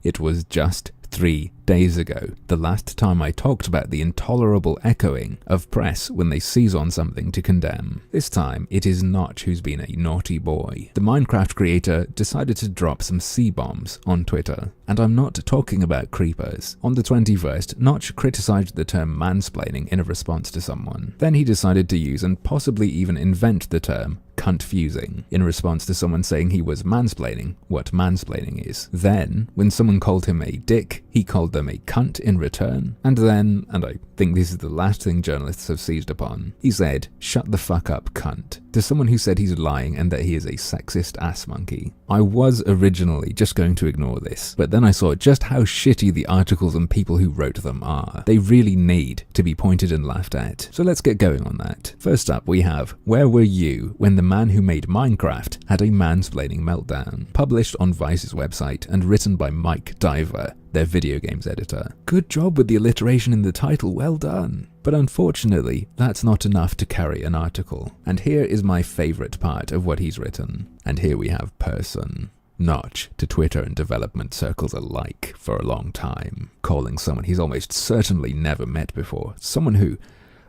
It was just 3 days ago, the last time I talked about the intolerable echoing of press when they seize on something to condemn. This time, it is Notch who's been a naughty boy. The Minecraft creator decided to drop some C-bombs on Twitter. And I'm not talking about creepers. On the 21st, Notch criticized the term mansplaining in a response to someone. Then he decided to use and possibly even invent the term cunt-fusing in response to someone saying he was mansplaining what mansplaining is. Then, when someone called him a dick, he called them a cunt in return. And then, and I think this is the last thing journalists have seized upon, he said, "Shut the fuck up, cunt," to someone who said he's lying and that he is a sexist ass monkey. I was originally just going to ignore this, but then I saw just how shitty the articles and people who wrote them are. They really need to be pointed and laughed at. So let's get going on that. First up, we have, "Where were you when the man who made Minecraft had a mansplaining meltdown?" Published on Vice's website and written by Mike Diver, their video games editor. Good job with the alliteration in the title, well done. But unfortunately, that's not enough to carry an article. And here is my favorite part of what he's written. And here we have person. Notch to Twitter and development circles alike for a long time, calling someone he's almost certainly never met before, someone who,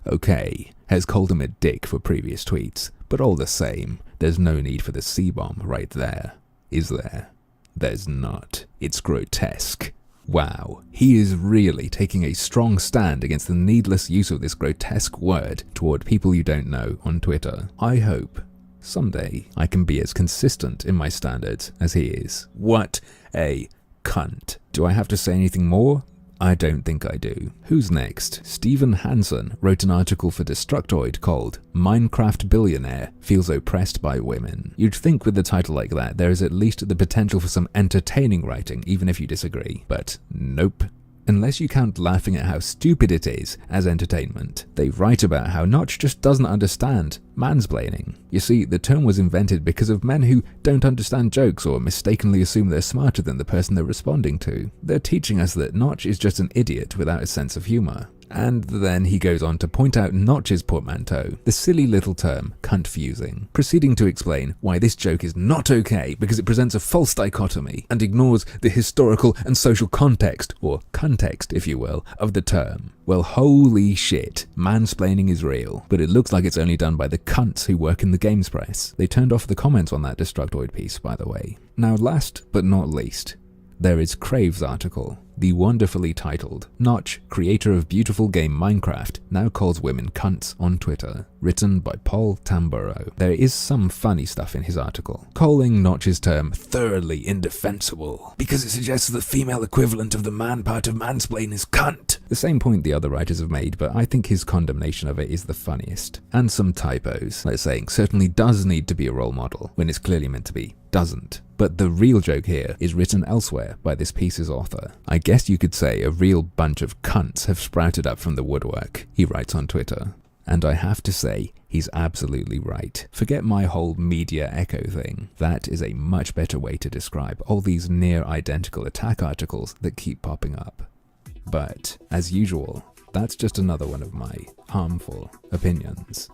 okay, has called him a dick for previous tweets, but all the same, there's no need for the C-bomb right there, is there? There's not. It's grotesque. Wow, he is really taking a strong stand against the needless use of this grotesque word toward people you don't know on Twitter. I hope someday I can be as consistent in my standards as he is. What a cunt. Do I have to say anything more? I don't think I do. Who's next? Stephen Hansen wrote an article for Destructoid called "Minecraft Billionaire Feels Oppressed by Women." You'd think with a title like that there is at least the potential for some entertaining writing, even if you disagree. But nope. Unless you count laughing at how stupid it is as entertainment. They write about how Notch just doesn't understand mansplaining. You see, the term was invented because of men who don't understand jokes or mistakenly assume they're smarter than the person they're responding to. They're teaching us that Notch is just an idiot without a sense of humor. And then he goes on to point out Notch's portmanteau, the silly little term cunt-fusing, proceeding to explain why this joke is not okay because it presents a false dichotomy and ignores the historical and social context, or context if you will, of the term. Well, holy shit, mansplaining is real, but it looks like it's only done by the cunts who work in the games press. They turned off the comments on that Destructoid piece, by the way. Now last but not least, there is Crave's article, the wonderfully titled "Notch, creator of beautiful game Minecraft, now calls women cunts on Twitter," written by Paul Tamburo. There is some funny stuff in his article, calling Notch's term thoroughly indefensible because it suggests the female equivalent of the man part of mansplain is cunt. The same point the other writers have made, but I think his condemnation of it is the funniest. And some typos, like saying certainly does need to be a role model when it's clearly meant to be doesn't. But the real joke here is written elsewhere by this piece's author. "I guess you could say a real bunch of cunts have sprouted up from the woodwork," he writes on Twitter. And I have to say, he's absolutely right. Forget my whole media echo thing. That is a much better way to describe all these near-identical attack articles that keep popping up. But, as usual, that's just another one of my harmful opinions.